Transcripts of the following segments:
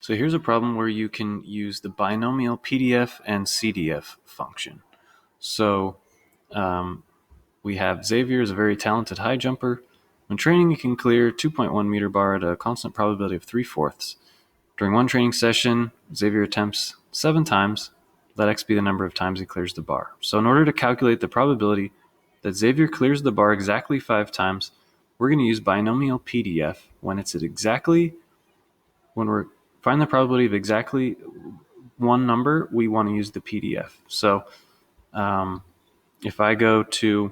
So here's a problem where you can use the binomial PDF and CDF function. So we have Xavier is a very talented high jumper. When training, he can clear 2.1 meter bar at a constant probability of 3/4. During one training session, Xavier attempts 7 times. Let x be the number of times he clears the bar. So in order to calculate the probability that Xavier clears the bar exactly 5 times, we're going to use binomial PDF when we're find the probability of exactly one number, we want to use the PDF. So if I go to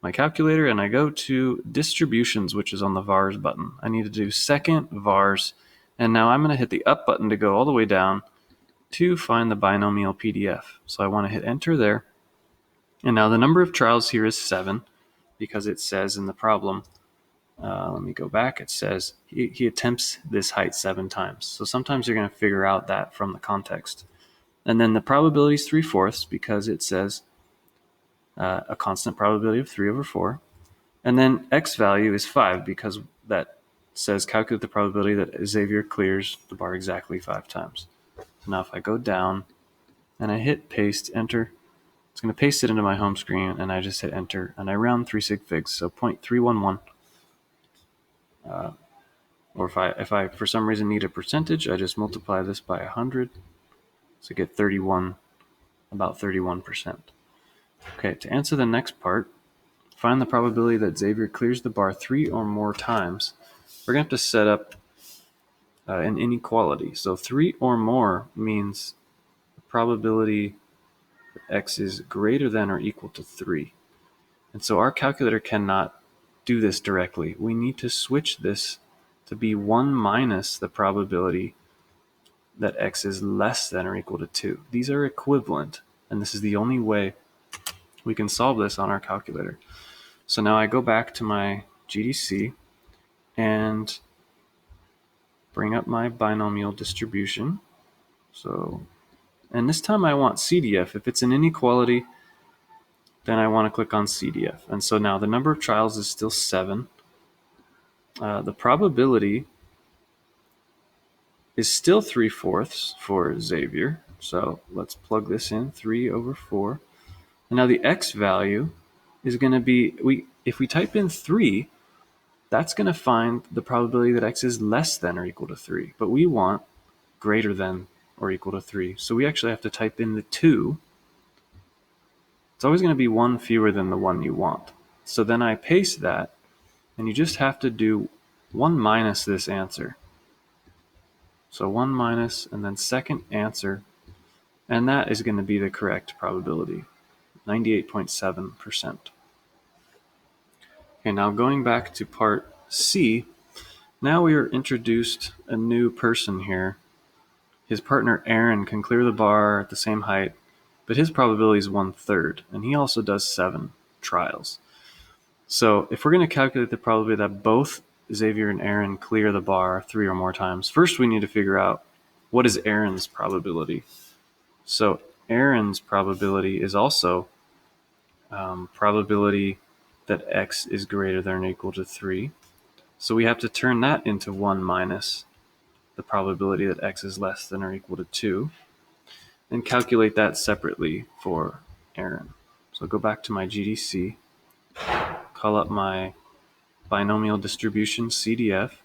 my calculator and I go to distributions, which is on the vars button, I need to do second vars. And now I'm going to hit the up button to go all the way down to find the binomial PDF. So I want to hit enter there. And now the number of trials here is 7 because it says in the problem, let me go back. It says he attempts this height 7 times. So sometimes you're going to figure out that from the context. And then the probability is 3/4 because it says a constant probability of 3/4. And then x value is 5 because that says calculate the probability that Xavier clears the bar exactly 5 times. So now if I go down and I hit paste, enter, it's going to paste it into my home screen, and I just hit enter, and I round 3 sig figs, so 0.311. Or if I for some reason need a percentage, I just multiply this by 100, so get 31, about 31%. Okay, to answer the next part, find the probability that Xavier clears the bar 3 or more times. We're going to have to set up an inequality. So 3 or more means the probability that x is greater than or equal to 3. And so our calculator cannot do this directly. We need to switch this to be 1 minus the probability that x is less than or equal to 2. These are equivalent, and this is the only way we can solve this on our calculator. So now I go back to my GDC and bring up my binomial distribution. And this time I want CDF. If it's an inequality, then I want to click on CDF. And so now the number of trials is still 7. The probability is still 3/4 for Xavier. So let's plug this in, 3/4. And now the x value is going to be, if we type in 3, that's going to find the probability that x is less than or equal to 3. But we want greater than or equal to 3. So we actually have to type in the 2. It's always going to be 1 fewer than the one you want. So then I paste that, and you just have to do 1 minus this answer. So 1 minus, and then second answer, and that is going to be the correct probability, 98.7%. Okay, now going back to part C, now we are introduced a new person here. His partner Aaron can clear the bar at the same height, but his probability is 1/3, and he also does 7 trials. So if we're going to calculate the probability that both Xavier and Aaron clear the bar 3 or more times, first we need to figure out what is Aaron's probability. So Aaron's probability is also probability that x is greater than or equal to 3. So we have to turn that into 1 minus the probability that x is less than or equal to 2, and calculate that separately for Aaron. So go back to my GDC, call up my binomial distribution CDF,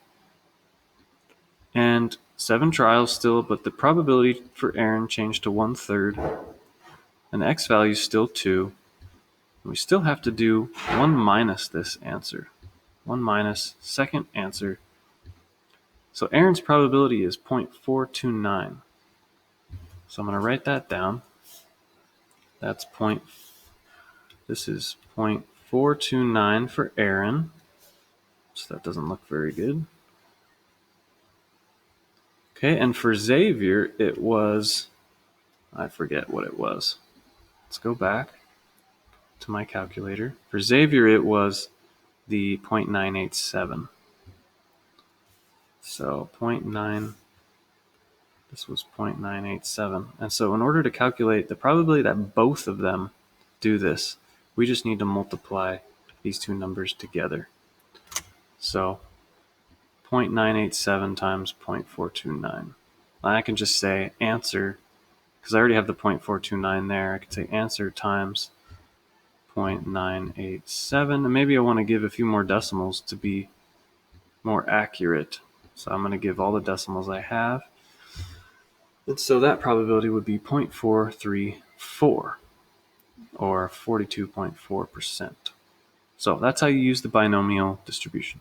and 7 trials still, but the probability for Aaron changed to 1/3, and the x value is still 2. And we still have to do 1 minus this answer, 1 minus second answer. So Aaron's probability is 0.429. So I'm going to write that down. This is 0.429 for Aaron. So that doesn't look very good. Okay, and for Xavier, it was, I forget what it was. Let's go back to my calculator. For Xavier, it was the 0.987. So this was 0.987. And so in order to calculate the probability that both of them do this, we just need to multiply these two numbers together. So 0.987 times 0.429. I can just say answer, because I already have the 0.429 there. I could say answer times 0.987, and maybe I want to give a few more decimals to be more accurate. So I'm going to give all the decimals I have. And so that probability would be 0.434, or 42.4%. So that's how you use the binomial distribution.